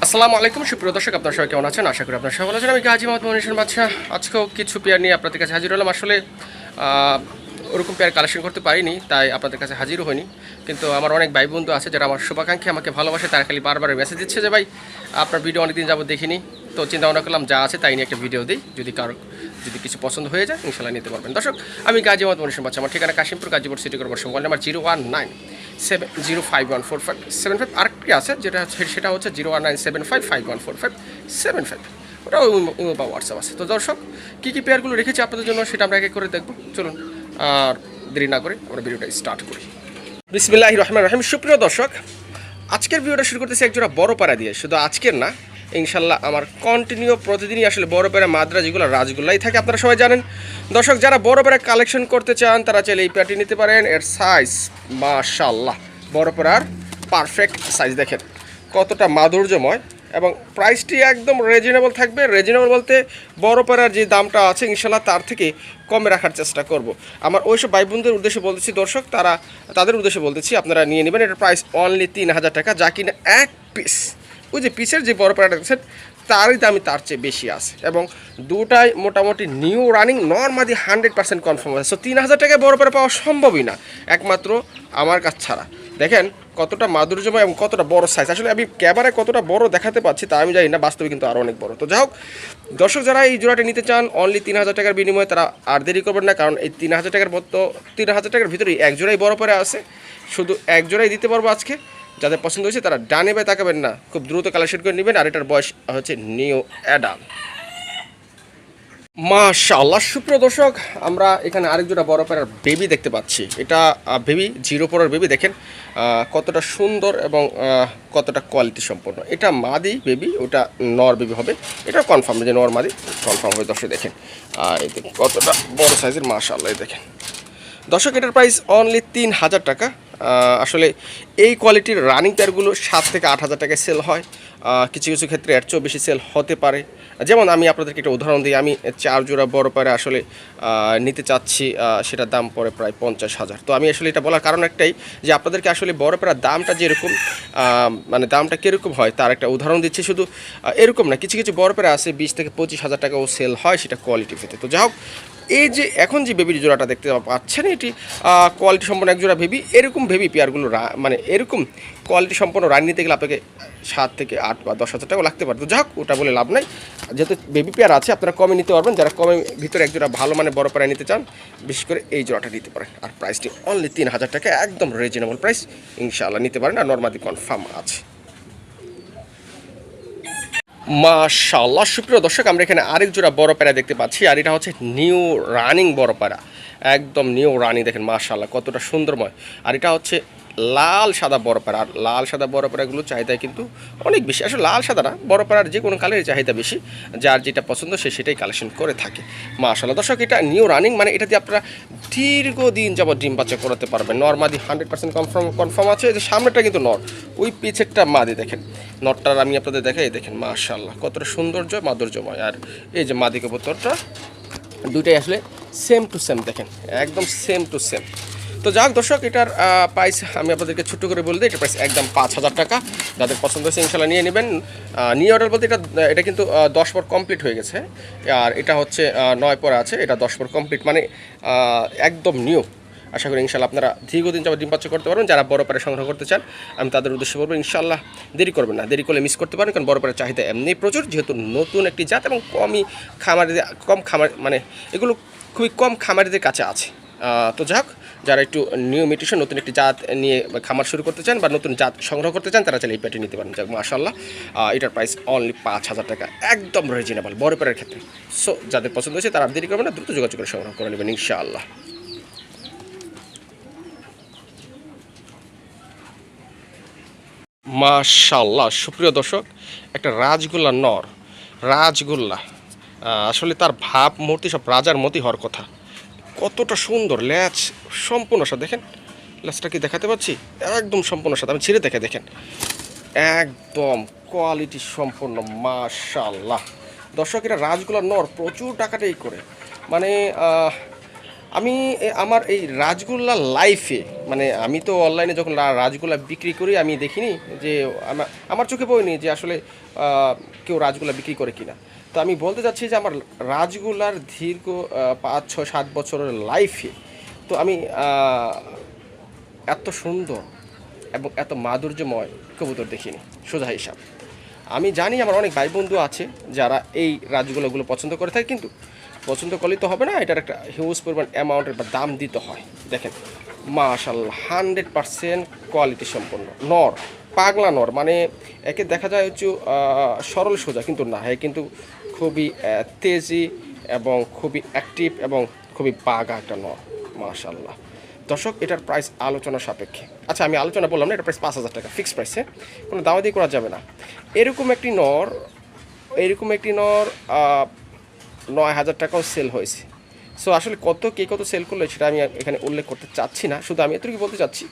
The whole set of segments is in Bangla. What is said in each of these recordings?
আসসালামু আলাইকুম সুপ্রিয় দর্শক, আপনারা সবাই কেমন আছেন? আশা করি আপনারা সবাই ভালো আছেন। আমি গাজী মোহাম্মদ মনির বাদশা আজকেও কিছু পেয়ার নিয়ে আপনাদের কাছে হাজির হলাম। আসলে ওরকম পেয়ার কালেকশন করতে পারিনি, তাই আপনাদের কাছে হাজিরও হয়নি। কিন্তু আমার অনেক ভাই বন্ধু আছে যারা আমার শুভাকাঙ্ক্ষী, আমাকে ভালোবাসে, তারা খালি বারবার মেসেজ দিচ্ছে যে ভাই আপনার ভিডিও অনেকদিন যাবত দেখিনি, তো চিন্তা ভাবনা করলাম যা আছে তাই নিয়ে একটা ভিডিও দিই, যদি কিছু পছন্দ হয়ে যায় ইনশাল্লাহ নিতে পারবেন। দর্শক, আমি গাজী মোহাম্মদ মনির বাদশা, আমার ঠিকানা Kashimpur, Gazipur city corporation, mobile number 01970514575। আরেকটি আছে সেটা হচ্ছে 01975514575। ওটা বা হোয়াটসঅ্যাপ আছে। তো দর্শক, কী কী পেয়ারগুলো রেখেছি আপনাদের জন্য সেটা আমরা এক এক করে দেখব। চলুন আর দেরি না করে আমরা ভিডিওটা স্টার্ট করি। বিসমিল্লাহির রহমানির রহিম। সুপ্রিয় দর্শক, আজকের ভিডিওটা শুরু করতেছি একজোড়া বড় পাড়া দিয়ে। শুধু আজকের না, ইনশাল্লাহ আমার কন্টিনিউ প্রতিদিনই আসলে বড় পেয়ারা মাদ্রা যেগুলো রাজগুলাই থাকে, আপনারা সবাই জানেন। দর্শক, যারা বড় পেয়ারা কালেকশন করতে চান তারা চাইলে এই পেয়ারটি নিতে পারেন। এর সাইজ মাশাআল্লাহ, বড় পেয়ারার পারফেক্ট সাইজ দেখেন কতটা মাধুর্যময়, এবং প্রাইসটি একদম রিজনেবল থাকবে। রিজনেবল বলতে বড় পেয়ারার যে দামটা আছে ইনশাল্লাহ তার থেকে কমে রাখার চেষ্টা করব। আমার ওইসব ভাই বোনদের উদ্দেশ্যে বলতেছি দর্শক, তাদের উদ্দেশ্যে বলতেছি আপনারা নিয়ে নেবেন। এটার প্রাইস অনলি 3000 টাকা, যা কিনা এক পিস, ওই যে পিসের যে বড় পেয়ারাটা দেখছেন তারই দামই তার চেয়ে বেশি আছে, এবং দুটাই মোটামুটি নিউ রানিং নর্মাদি 100% কনফার্ম আছে। সো 3000 টাকায় বড় পেয়ারা পাওয়া সম্ভবই না, একমাত্র আমার কাছ ছাড়া। দেখেন কতটা মাধুর্যময় এবং কতটা বড় সাইজ। আসলে আমি ক্যামেরায় কতটা বড় দেখাতে পাচ্ছি তা আমি জানি না, বাস্তবে কিন্তু আরও অনেক বড়। তো যাই হোক দর্শক, যারা এই জোড়াটা নিতে চান অনলি 3000 টাকার বিনিময়ে, তারা আর দেরি করবেন না, কারণ এই 3000 টাকার মতো 3000 টাকার ভিতরেই এক জোড়াই বড় পেয়ারা আছে। শুধু এক জোড়াই দিতে পারবো আজকে। যাদের পছন্দ হয়েছে তারা ডানে বাই তাকাবেন না, খুব দ্রুত কালেকশন করে নেবেন। আর এটার বয়স হচ্ছে নিউ অ্যাডাল্ট। মাশাআল্লাহ সুপ্রিয় দর্শক, আমরা এখানে আরেক জোড়া বড় পেয়ারার বেবি দেখতে পাচ্ছি। এটা বেবি, 0 বেবি। দেখেন কতটা সুন্দর এবং কতটা কোয়ালিটি সম্পন্ন। এটা মাদি বেবি, ওটা নর বেবি হবে। এটা কনফার্ম যে নর মাদি কনফার্ম হবে। দর্শক দেখেন এই দেখেন কতটা বড় সাইজের, মাশাআল্লাহ। দেখেন দর্শক, এটার প্রাইস অনলি 3000 টাকা। আসলে এই কোয়ালিটির রানিং পেয়ারগুলো 7 থেকে 8000 টাকায় সেল হয়। কিছু কিছু ক্ষেত্রে এর চেয়েও বেশি সেল হতে পারে। যেমন আমি আপনাদেরকে একটা উদাহরণ দিই, আমি 4 জোড়া বড় পেয়ারা আসলে নিতে চাচ্ছি, সেটার দাম পড়ে প্রায় 50,000। তো আমি আসলে এটা বলার কারণ একটাই, যে আপনাদেরকে আসলে বড় পেয়ারার দামটা যেরকম, মানে দামটা কীরকম হয় তার একটা উদাহরণ দিচ্ছি। শুধু এরকম না, কিছু কিছু বড় পেয়ারা আছে 20 থেকে 25,000 টাকাও সেল হয়, সেটা কোয়ালিটি পেতে। তো যাই হোক, এই যে এখন যে বেবির জোড়াটা দেখতে পাচ্ছেন, এটি কোয়ালিটি সম্পন্ন এক জোড়া বেবি। এরকম বেবি পেয়ারগুলো মানে এরকম কোয়ালিটি সম্পন্ন রান নিতে গেলে আপনাকে 7 থেকে 8 বা 10,000 টাকা লাগতে পারে। তো যাক, ওটা বলে লাভ নাই, যেহেতু বেবি পেয়ার আছে আপনারা কমে নিতে পারবেন। যারা কমে ভিতরে এক জোড়া ভালো মানে বড় পেয়ার নিতে চান, বিশেষ করে এই জোড়াটা নিতে পারেন। আর প্রাইসটি অনলি 3000 টাকা, একদম রিজনেবল প্রাইস, ইনশাআল্লাহ নিতে পারেন। আর নরমাদি কনফার্ম আছে। মাশাআল্লাহ সুপ্রিয় দর্শক, আমরা এখানে আরেক জোড়া বড় প্যারা দেখতে পাচ্ছি। আর এটা হচ্ছে নিউ রানিং বড় প্যারা, একদম নিউ রানিং। দেখেন মাশাআল্লাহ কতটা সুন্দরময়। আর এটা হচ্ছে লাল সাদা বড় প্যারা। আর লাল সাদা বড় প্যারাগুলো চাহিদা কিন্তু অনেক বেশি। আসলে লাল সাদা না, বড় প্যারার যে কোনো কালারের চাহিদা বেশি। যার যেটা পছন্দ সে সেটাই কালেকশন করে থাকে। মাশাআল্লাহ দর্শক, এটা নিউ রানিং, মানে এটা দিয়ে আপনারা দীর্ঘদিন যাবত ডিম বাচ্চা করাতে পারবেন। নরমাদি 100% কনফার্ম আছে। যে সামনেটা কিন্তু নর, ওই পিছেরটা মাদি। দেখেন নটটার আমি আপনাদের দেখাই, দেখেন মাশাআল্লাহ কতটা সৌন্দর্য মাধুর্যময়। আর এই যে মাদি কবুতরটা, দুইটাই আসলে সেম টু সেম, দেখেন একদম সেম টু সেম। তো যাক দর্শক, এটার প্রাইস আমি আপনাদেরকে ছোট্ট করে বলে দিই, এটার প্রাইস একদম 5000 টাকা। যাদের পছন্দ হয়েছে ইনশাল্লাহ নিয়ে নেবেন। নিউ অর্ডার বলতে এটা কিন্তু 10 পর কমপ্লিট হয়ে গেছে। আর এটা হচ্ছে 9 পরে আছে, এটা 10 পর কমপ্লিট, মানে একদম নিউ। আশা করি ইনশাল্লাহ আপনারা দীর্ঘদিন যাবত ডিম বাচ্চা করতে পারবেন। যারা বড় পারে সংগ্রহ করতে চান আমি তাদের উদ্দেশ্যে বলবো ইনশাল্লাহ দেরি করবেন না, দেরি করলে মিস করতে পারেন। কারণ বড় পারের চাহিদা এমনি প্রচুর, যেহেতু নতুন একটি জাত এবং কম খামার, মানে এগুলো খুবই কম খামারিদের কাছে আছে। তো যাক, যারা একটু নিউ মিউটেশন নতুন একটি জাত নিয়ে খামার শুরু করতে চান বা নতুন জাত সংগ্রহ করতে চান, তারা চাইলে এই পেয়ারটি নিতে পারেন। যাক মাশাআল্লাহ, এটার প্রাইস অনলি 5000 টাকা, একদম রিজনেবল বড় পেয়ারের ক্ষেত্রে। সো যাদের পছন্দ হয়েছে তারা দেরি করবেন না, দ্রুত যোগাযোগ করে সংগ্রহ করে নেবেন ইনশাআল্লাহ। মাশাআল্লাহ সুপ্রিয় দর্শক, একটা রাজগোল্লা নর, রাজগোল্লা। আসলে তার ভাব মূর্তি সব রাজার মতই হওয়ার কথা। কতটা সুন্দর ল্যাচ, সম্পূর্ণ সাথে। দেখেন ল্যাচটা কি দেখাতে পাচ্ছি, একদম সম্পূর্ণ সাথে। আমি ছিঁড়ে দেখে দেখেন, একদম কোয়ালিটি সম্পূর্ণ। মাশাআল্লাহ দর্শক, এটা রাজগোল্লা নর প্রচুর টাকাটাই করে, মানে আমি আমার এই রাজগোল্লা লাইফে মানে আমি তো অনলাইনে যখন রাজগোল্লা বিক্রি করি আমি দেখিনি যে আমার চোখে পড়েনি যে আসলে কেউ রাজগোল্লা বিক্রি করে কিনা। তো আমি বলতে চাচ্ছি যে আমার রাজগোল্লার দীর্ঘ 5 6 7 বছরের লাইফে তো আমি এত সুন্দর এবং এত মাধুর্যময় কবুতর দেখিনি সোজা হিসাব। আমি জানি আমার অনেক ভাই বন্ধু আছে যারা এই রাজগোল্লাগুলো পছন্দ করে থাকে, কিন্তু পছন্দ করলেই তো হবে না, এটার একটা হিউজ পরিমাণ অ্যামাউন্টের বা দাম দিতে হয়। দেখেন মাশাআল্লাহ 100% কোয়ালিটি সম্পন্ন নর, পাগলা নর, মানে একে দেখা যায় হচ্ছে সরল সোজা, কিন্তু না, কিন্তু খুবই তেজি এবং খুবই অ্যাক্টিভ এবং খুবই বাঘা একটা নর মাশাআল্লাহ। দর্শক এটার প্রাইস আলোচনা সাপেক্ষে, আচ্ছা আমি আলোচনা বললাম না, এটা প্রাইস 5,000 টাকা ফিক্সড প্রাইসে, কোনো দামাদি করা যাবে না। এরকম একটি নর 9,000 টাকাও সেল হয়েছে। সো আসলে কত সেল করলো সেটা আমি এখানে উল্লেখ করতে চাচ্ছি না, শুধু আমি এতটুকু বলতে চাচ্ছি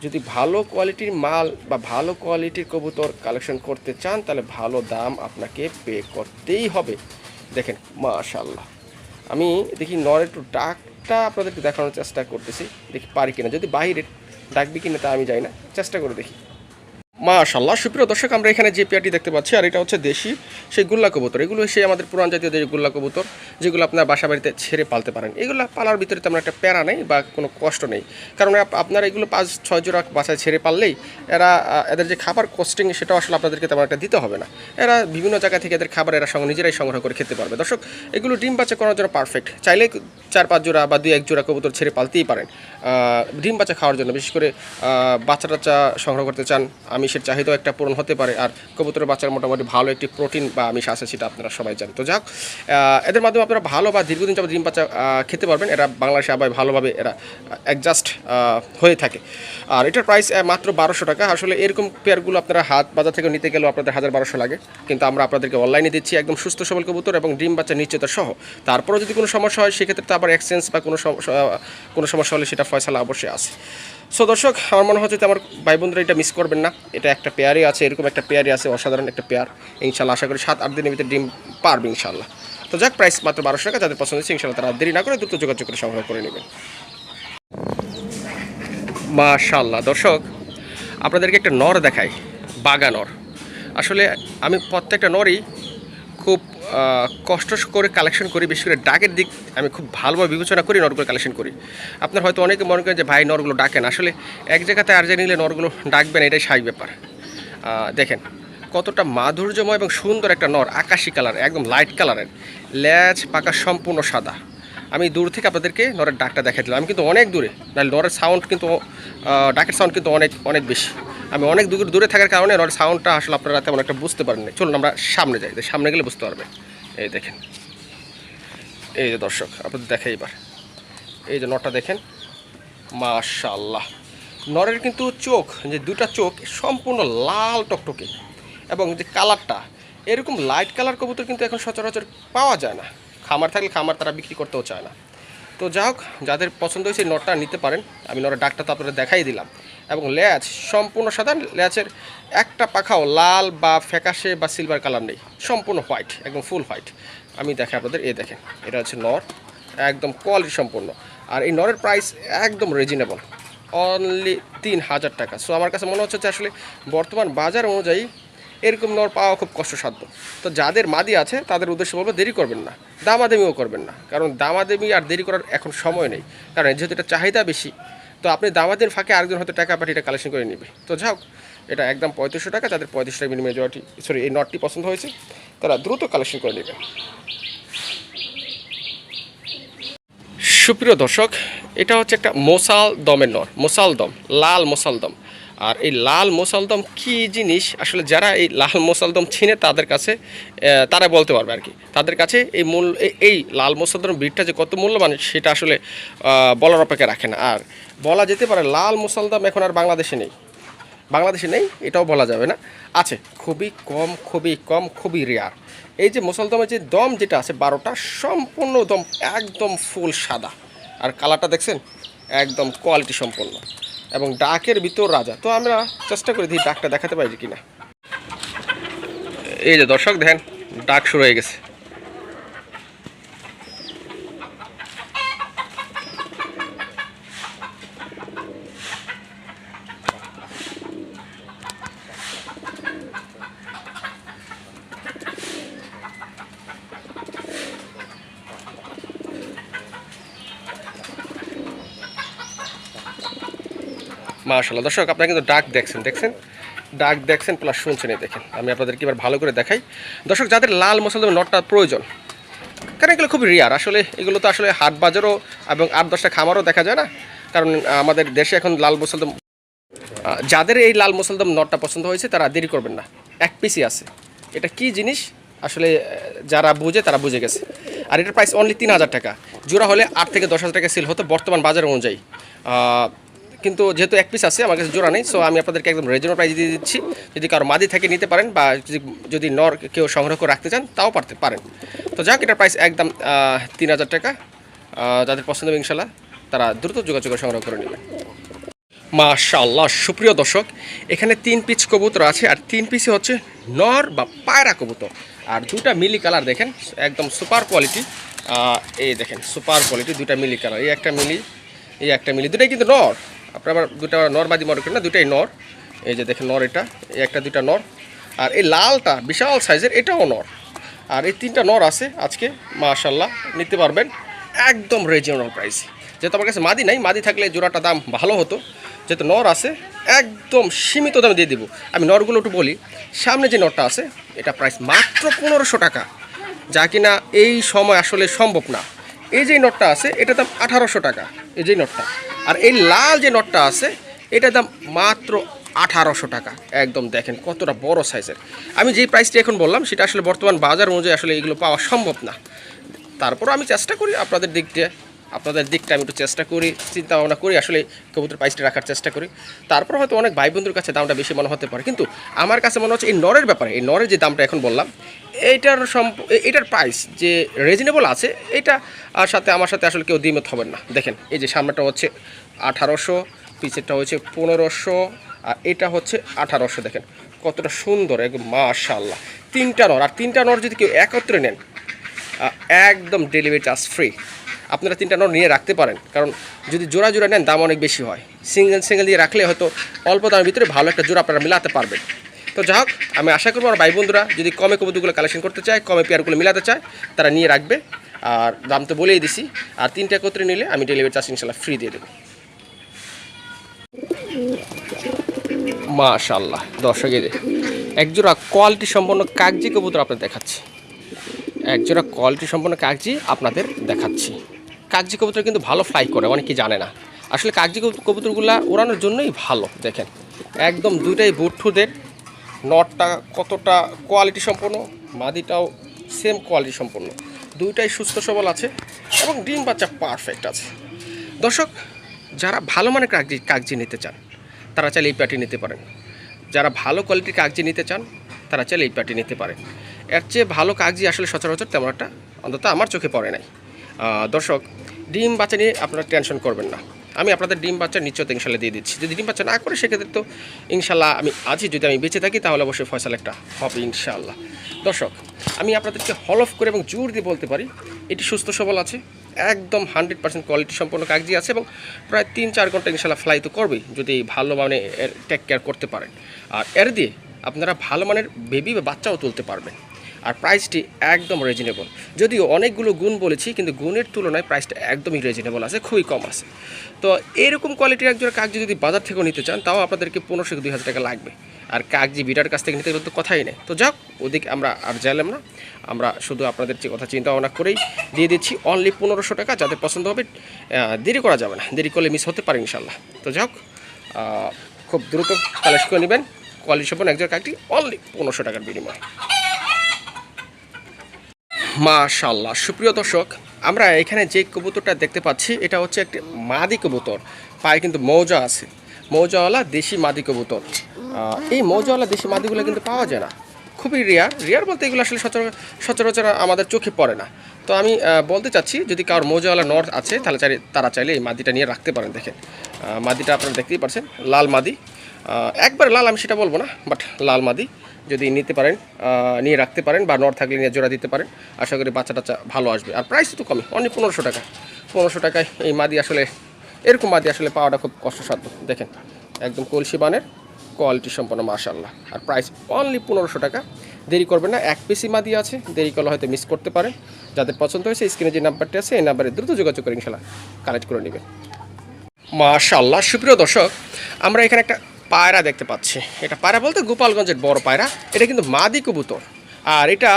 যদি ভালো কোয়ালিটির মাল বা ভালো কোয়ালিটির কবুতর কালেকশন করতে চান তাহলে ভালো দাম আপনাকে পে করতেই হবে। দেখেন মাশাআল্লাহ, আমি দেখি নর একটু ডাকটা আপনাদেরকে দেখানোর চেষ্টা করতেছি, দেখি পারি কিনা, যদি বাইরের ডাকবি কিনা তা আমি যাই না, চেষ্টা করে দেখি। মাশাআল্লাহ সুপ্রিয় দর্শক, আমরা এখানে যে পেয়ারটি দেখতে পাচ্ছি আর এটা হচ্ছে দেশি সেই গুল্লা কবুতর। এগুলো সেই আমাদের পুরান জাতীয় যে গুল্লা কবুতর যেগুলো আপনার বাসা বাড়িতে ছেড়ে পালতে পারেন। এগুলো পালার ভিতরে তেমন একটা প্যারা নেই বা কোনো কষ্ট নেই, কারণ আপনারা এগুলো 5 6 জোড়া বাসায় ছেড়ে পারলেই এদের যে খাবার কস্টিং সেটাও আসলে আপনাদেরকে তেমন একটা দিতে হবে না। এরা বিভিন্ন জায়গা থেকে এদের খাবার নিজেরাই সংগ্রহ করে খেতে পারবে। দর্শক এগুলো ডিম বাচ্চা করার জন্য পারফেক্ট, চাইলে 4 5 জোড়া বা 2 1 জোড়া কবুতর ছেড়ে পালতেই পারেন ডিম বাচ্চা খাওয়ার জন্য। বিশেষ করে বাচ্চা টাচ্চা সংগ্রহ করতে চান, আমিষের চাহিদাও একটা পূরণ হতে পারে, আর কবুতরের বাচ্চার মোটামুটি ভালো একটি প্রোটিন বা আমিষ আছে সেটা আপনারা সবাই জানেন। তো যাক, এদের মাধ্যমে আপনারা ভালো বা দীর্ঘদিন যাবত ডিম বাচ্চা খেতে পারবেন। এরা বাংলাদেশে আবার ভালোভাবে এরা অ্যাডজাস্ট হয়ে থাকে। আর এটার প্রাইস মাত্র 1,200 টাকা। আসলে এরকম পেয়ারগুলো আপনারা হাট বাজার থেকে নিতে গেলেও আপনাদের 1,000 1200 লাগে, কিন্তু আমরা আপনাদেরকে অনলাইনে দিচ্ছি একদম সুস্থ সবল কবুতর এবং ডিম বাচ্চা নিশ্চয়তা সহ। তারপরেও যদি কোনো সমস্যা হয় সেক্ষেত্রে তো আবার এক্সচেঞ্জ বা কোনো সমস্যা হলে সেটা ফয়সালা অবশ্যই আছে। সো দর্শক আমার মনে হচ্ছে আমার ভাই বন্ধুরা এটা মিস করবেন না, এটা একটা পেয়ারই আছে, এরকম একটা পেয়ারই আছে, অসাধারণ একটা পেয়ার। ইনশাল্লাহ আশা করি 7 8 দিনের ভিতরে ডিম পারবে ইনশাল্লাহ। তো যাক, প্রাইস মাত্র 1,200 টাকা। যাদের পছন্দ হচ্ছে ইনশাল্লাহ তারা দেরি না করে দ্রুত যোগাযোগ করে সংগ্রহ করে নেবেন। মাশাআল্লাহ দর্শক আপনাদেরকে একটা নর দেখাই, বাগা নর। আসলে আমি প্রত্যেকটা নরই খুব কষ্ট করে কালেকশন করি, বিশেষ করে ডাকের দিক আমি খুব ভালোভাবে বিবেচনা করি, নরগুলো কালেকশন করি। আপনার হয়তো অনেকে মনে করেন যে ভাই নরগুলো ডাকেন, আসলে এক জায়গাতে আর জায়গায় নিলে নরগুলো ডাকবেন, এটাই স্বাভাবিক ব্যাপার। দেখেন কতটা মাধুর্যময় এবং সুন্দর একটা নর, আকাশি কালার, একদম লাইট কালারের, ল্যাজ পাকা সম্পূর্ণ সাদা। আমি দূর থেকে আপনাদেরকে নরের ডাকটা দেখাই দিলাম, আমি কিন্তু অনেক দূরে, নাহলে নরের সাউন্ড কিন্তু ডাকের সাউন্ড কিন্তু অনেক অনেক বেশি। আমি অনেক দূরে থাকার কারণে নরের সাউন্ডটা আসলে আপনারা তেমন একটা বুঝতে পারেন না। চলুন আমরা সামনে যাই, সামনে গেলে বুঝতে পারবেন। এই দেখেন, এই যে দর্শক আপনাদের দেখে এবার এই যে নরটা দেখেন মাশাআল্লাহ। নরের কিন্তু চোখ, যে দুটা চোখ সম্পূর্ণ লাল টকটকে, এবং যে কালারটা এরকম লাইট কালার কবুতর কিন্তু এখন সচরাচর পাওয়া যায় না। খামার থাকলে খামার তারা বিক্রি করতেও চায় না। তো যাই হোক, যাদের পছন্দ হয়েছে নটটা নিতে পারেন। আমি নরের ডাকটা তো আপনাদের দেখাই দিলাম, এবং ল্যাচ সম্পূর্ণ সাদা, ল্যাচের একটা পাখাও লাল বা ফ্যাকাশে বা সিলভার কালার নেই, সম্পূর্ণ হোয়াইট, একদম ফুল হোয়াইট। আমি দেখাই আপনাদের, এই দেখেন এটা হচ্ছে নর, একদম কোয়ালিটি সম্পূর্ণ। আর এই নরের প্রাইস একদম রিজনেবল, অনলি 3,000 টাকা। সো আমার কাছে মনে হচ্ছে যে আসলে বর্তমান বাজার অনুযায়ী এরকম নর পাওয়া খুব কষ্টসাধ্য। তো যাদের মাদি আছে তাদের উদ্দেশ্যে বলবো দেরি করবেন না, দামাদামিও করবেন না, কারণ দামাদামি আর দেরি করার এখন সময় নেই, কারণ যেহেতু এটা চাহিদা বেশি। তো আপনি দামাদের ফাঁকে আরেকজন হয়তো টাকা পাঠিয়ে এটা কালেকশন করে নেবে। তো যাও, এটা একদম 3500 টাকা। যাদের 35 টাকা বিনিময়ে এই নটটি পছন্দ হয়েছে তারা দ্রুত কালেকশন করে নেবেন। সুপ্রিয় দর্শক, এটা হচ্ছে একটা মোসাল দমের নর, মোসাল দম, লাল মোসাল দম। আর এই লাল মোসালদম কী জিনিস আসলে যারা এই লাল মোসালদম চিনে তাদের কাছে তারা বলতে পারবে আর কি। তাদের কাছে এই লাল মোসালদম ব্রিডটা যে কত মূল্যবান সেটা আসলে বলার অপেক্ষা রাখে না। আর বলা যেতে পারে লাল মোসালদম এখন আর বাংলাদেশে নেই, এটাও বলা যাবে না, আছে খুবই কম, খুবই রেয়ার। এই যে মোসালদমের যে দম যেটা আছে 12টা, সম্পূর্ণ দম একদম ফুল সাদা, আর কালারটা দেখছেন একদম কোয়ালিটি সম্পন্ন, এবং ডাকের ভিতর রাজা। তো আমরা চেষ্টা করি দেখি ডাকটা দেখাতে পারি কিনা। এই যে দর্শক দেখেন ডাক শুরু হয়ে গেছে। মাশাআল্লাহ দর্শক, আপনারা কিন্তু ডাক দেখছেন প্লাস শুনছেন। এই দেখেন, আমি আপনাদেরকে এবার ভালো করে দেখাই। দর্শক, যাদের লাল মোসালদম নটটা প্রয়োজন, কারণ এগুলো খুবই রেয়ার আসলে, এগুলো তো আসলে হাট বাজারও এবং 8-10টা খামারও দেখা যায় না, কারণ আমাদের দেশে এখন লাল মোসালদম, যাদের এই লাল মোসালদম নটটা পছন্দ হয়েছে তারা দেরি করবেন না, এক পিসই আছে। এটা কি জিনিস আসলে যারা বুঝে তারা বুঝে গেছে। আর এটার প্রাইস অনলি 3000 টাকা, জোড়া হলে 8 থেকে 10,000 টাকা সেল হতো বর্তমান বাজার অনুযায়ী। কিন্তু যেহেতু এক পিস আছে, আমার কাছে জোড়া নেই, সো আমি আপনাদেরকে একদম রিজনেবল প্রাইস দিয়ে দিচ্ছি। যদি কারো মাদি থাকে নিতে পারেন, বা যদি নর কেউ সংগ্রহ করে রাখতে চান তাও পারেন। তো যাক, এটার প্রাইস একদম 3000 টাকা। যাদের পছন্দ হবে ইনশাল্লাহ তারা দ্রুত যোগাযোগ সংগ্রহ করে নেবেন। মাশাআল্লাহ সুপ্রিয় দর্শক, এখানে 3 পিস কবুতর আছে, আর 3 পিসই হচ্ছে নর বা পায়রা কবুতর। আর দুটা মিলি কালার দেখেন, একদম সুপার কোয়ালিটি। এই দেখেন সুপার কোয়ালিটি, দুটা মিলি কালার, এই একটা মিলি, দুটাই কিন্তু নর। আপনার আবার দুটা নর বাদি মনে করেন না, দুটাই নর। এই যে দেখেন নর, এটা এই একটা দুটা নর। আর এই লালটা বিশাল সাইজের, এটাও নর। আর এই 3টা নর আছে আজকে, মাশাআল্লাহ নিতে পারবেন একদম রিজনেবল প্রাইস। যেহেতু আমার কাছে মাদি নাই, মাদি থাকলে জোড়াটা দাম ভালো হতো, যেহেতু নর আছে একদম সীমিত দামে দিয়ে দিব। আমি নরগুলো একটু বলি। সামনে যে নরটা আছে এটা প্রাইস মাত্র 1500 টাকা, যা কিনা এই সময় আসলে সম্ভব না। এই যে নটটা আছে এটার দাম 1800 টাকা, এই যে নটটা। আর এই লাল যে নটটা আছে এটার দাম মাত্র 1800 টাকা। একদম দেখেন কতটা বড় সাইজের। আমি যেই প্রাইসটি এখন বললাম সেটা আসলে বর্তমান বাজার অনুযায়ী আসলে এগুলো পাওয়া সম্ভব না। তারপরও আমি চেষ্টা করি আপনাদের দিকটা আমি একটু চেষ্টা করি, চিন্তা ভাবনা করি, আসলে কবুতর প্রাইসটা রাখার চেষ্টা করি। তারপর হয়তো অনেক ভাই বন্ধুর কাছে দামটা বেশি মনে হতে পারে, কিন্তু আমার কাছে মনে হচ্ছে এই নরের ব্যাপারে, এই নরের যে দামটা এখন বললাম এটার প্রাইস যে রিজনেবল আছে, এটা আর সাথে আমার সাথে আসলে কেউ দ্বিমত হবেন না। দেখেন এই যে সামনেটা হচ্ছে 1800, পিছেরটা হচ্ছে 1500, আর এটা হচ্ছে 1800। দেখেন কতটা সুন্দর, একদম মাশাআল্লাহ। 3টা নর, আর 3টা নর যদি কেউ একত্রে নেন একদম ডেলিভারি চার্জ ফ্রি। আপনারা 3টা নর নিয়ে রাখতে পারেন, কারণ যদি জোড়া নেন দাম অনেক বেশি হয়। সিঙ্গেল দিয়ে রাখলে হয়তো অল্প দামের ভিতরে ভালো একটা জোড়া আপনারা মিলাতে পারবেন। তো যাই হোক, আমি আশা করবো আমার ভাই বন্ধুরা যদি কমে কবুতরগুলো কালেকশন করতে চায়, কমে পেয়ারগুলো মিলাতে চায়, তারা নিয়ে রাখবে। আর দাম তো বলেই দিছি, আর 3টা একত্রে নিলে আমি ডেলিভারি চার্জ ইনশাল্লাহ ফ্রি দিয়ে দেবো। মাশাআল্লাহ দর্শক, একজোড়া কোয়ালিটি সম্পন্ন কাগজি কবুতর আপনাদের দেখাচ্ছি। একজোড়া কোয়ালিটি সম্পন্ন কাগজি আপনাদের দেখাচ্ছি। কাগজি কবুতর কিন্তু ভালো ফ্লাই করে, অনেকেই জানে না। আসলে কাগজি কবুতরগুলো ওড়ানোর জন্যই ভালো। দেখেন একদম দুইটাই বুটঠুদের, নটটা কতটা কোয়ালিটি সম্পন্ন, মাদিটাও সেম কোয়ালিটি সম্পন্ন, দুইটাই সুস্থ সবল আছে এবং ডিম বাচ্চা পারফেক্ট আছে। দর্শক, যারা ভালো মানের কাগজি নিতে চান তারা চাইলে এই প্যাটি নিতে পারেন। যারা ভালো কোয়ালিটির কাগজি নিতে চান তারা চাইলে এই প্যাটি নিতে পারেন। এর চেয়ে ভালো কাগজি আসলে সচরাচর তেমন একটা অন্তত আমার চোখে পড়ে নাই। দর্শক, ডিম বাচ্চা নিয়ে আপনারা টেনশন করবেন না, আমি আপনাদের ডিম বাচ্চা নিশ্চয়ই ইনশাল্লাহ দিয়ে দিচ্ছি। যদি ডিম বাচ্চা না করে সেক্ষেত্রে তো ইনশাল্লাহ আমি আজই যদি আমি বেঁচে থাকি তাহলে অবশ্যই ফয়সাল একটা হবে ইনশাল্লাহ। দর্শক, আমি আপনাদেরকে হলফ করে এবং জোর দিয়ে বলতে পারি এটি সুস্থ সবল আছে, একদম 100% কোয়ালিটি সম্পন্ন কাগজি আছে, এবং প্রায় 3-4 ঘন্টা ইনশাল্লাহ ফ্লাই তো করবেই যদি ভালো মানে এর টেক কেয়ার করতে পারেন। আর এর দিয়ে আপনারা ভালো মানের বেবি বা বাচ্চাও তুলতে পারবেন। আর প্রাইসটি একদম রিজনেবল, যদিও অনেকগুলো গুণ বলেছি, কিন্তু গুণের তুলনায় প্রাইসটা একদমই রিজনেবল আছে, খুবই কম আছে। তো এরকম কোয়ালিটির একজোড়া কাগজি যদি বাজার থেকেও নিতে চান তাও আপনাদেরকে 1500-2000 টাকা লাগবে। আর কাগজি বিটার কাছ থেকে নিতে গেলে তো কথাই নেই। তো যাক, ওদিকে আমরা আর যাইলাম না, আমরা শুধু আপনাদের যে কথা চিন্তা ভাবনা করেই দিয়ে দিচ্ছি অনলি 1500 টাকা। যাদের পছন্দ হবে দেরি করা যাবে না, দেরি করলে মিস হতে পারে ইনশাল্লাহ। তো যাক, খুব দ্রুত কালেক্ট করে নেবেন কোয়ালিটি সম্পন্ন একজোড়া কাগজি অনলি 1500 টাকার বিনিময়ে। মাশাআল্লাহ সুপ্রিয় দর্শক, আমরা এখানে যে কবুতরটা দেখতে পাচ্ছি এটা হচ্ছে একটি মাদি কবুতর, পায়ে কিন্তু মৌজা আছে, মৌজাওয়ালা দেশি মাদি কবুতর। এই মৌজাওয়ালা দেশি মাদিগুলো কিন্তু পাওয়া যায় না, খুবই রেয়ার বলতে এগুলো আসলে সচরাচর আমাদের চোখে পড়ে না। তো আমি বলতে চাচ্ছি যদি কারোর মৌজাওয়ালা নর আছে তাহলে তারা চাইলে এই মাদিটা নিয়ে রাখতে পারেন। দেখেন মাদিটা আপনারা দেখতেই পাচ্ছেন, লাল মাদি, একবার লাল আমি সেটা বলবো না, বাট লাল মাদি যদি নিতে পারেন নিয়ে রাখতে পারেন, বা নর থাকলে নিয়ে জোড়া দিতে পারেন, আশা করি বাচ্চা টাচ্চা ভালো আসবে। আর প্রাইস তো কমই, অনলি 1500 টাকা। 1500 টাকায় এই মাদি আসলে, এরকম মাদি আসলে পাওয়াটা খুব কষ্টসাধ্য। দেখেন একদম কলসি বানের কোয়ালিটি সম্পন্ন মাশাআল্লাহ, আর প্রাইস অনলি 1500 টাকা। দেরি করবেন না, এক পিসি মাদি আছে, দেরি করলে হয়তো মিস করতে পারেন। যাদের পছন্দ হয়েছে স্ক্রিনে যে নাম্বারটি আছে এই নাম্বারে দ্রুত যোগাযোগ করে ইনশাল্লাহ কালেক্ট করে নেবেন। মাশাআল্লাহ সুপ্রিয় দর্শক, আমরা এখানে একটা পায়রা দেখতে পাচ্ছি। এটা পায়রা বলতে গোপালগঞ্জের বড় পায়রা। এটা কিন্তু মাদি কবুতর, আর এটা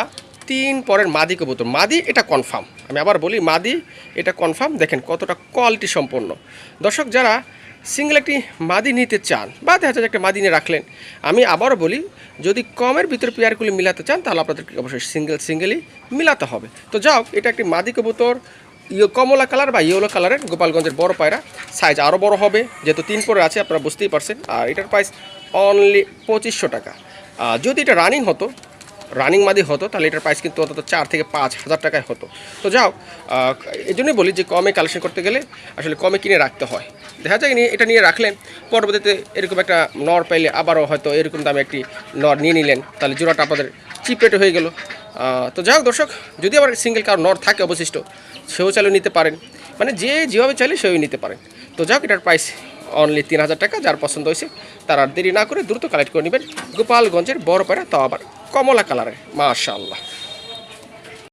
3 পরের মাদি কবুতর। মাদি এটা কনফার্ম, আমি আবার বলি মাদি এটা কনফার্ম। দেখেন কতটা কোয়ালিটি সম্পন্ন। দর্শক যারা সিঙ্গেল একটি মাদি নিতে চান বা দেখা যাচ্ছে একটা মাদি নিয়ে রাখলেন, আমি আবারও বলি যদি কমের ভিতরে পেয়ারগুলি মিলাতে চান তাহলে আপনাদেরকে অবশ্যই সিঙ্গেলই মিলাতে হবে। তো যাও, এটা একটি মাদি কবুতর, কমলা কালার বা ইয়েলো কালারের গোপালগঞ্জের বড় পায়রা। সাইজ আরও বড় হবে যেহেতু 3 পরে আছে, আপনারা বুঝতেই পারছেন। আর এটার প্রাইস অনলি 2500 টাকা। যদি এটা রানিং মাদি হতো তাহলে এটার প্রাইস কিন্তু অন্তত 4 থেকে 5 হাজার টাকায় হতো। তো যাও, এই জন্যই বলি যে কমে কালেকশন করতে গেলে আসলে কমে কিনে রাখতে হয়। দেখা যায় এটা নিয়ে রাখলেন, পরবর্তীতে এরকম একটা নর পাইলে আবারও হয়তো এরকম দামে একটি নর নিয়ে নিলেন, তাহলে জোড়াটা আপনাদের চিপ রেটে হয়ে গেল। তো যাই হোক দর্শক, যদি আবার সিঙ্গেল কারো নর থাকে অবশিষ্ট, সেও চাইলেও নিতে পারেন, মানে যেভাবে চাইলে সেও নিতে পারেন। তো যাক, এটার প্রাইস অনলি 3000 টাকা। যার পছন্দ হয়েছে তার আর দেরি না করে দ্রুত কালেক্ট করে নেবেন গোপালগঞ্জের বড় পায়রা, তাও আবার কমলা কালারের। মাশাআল্লাহ।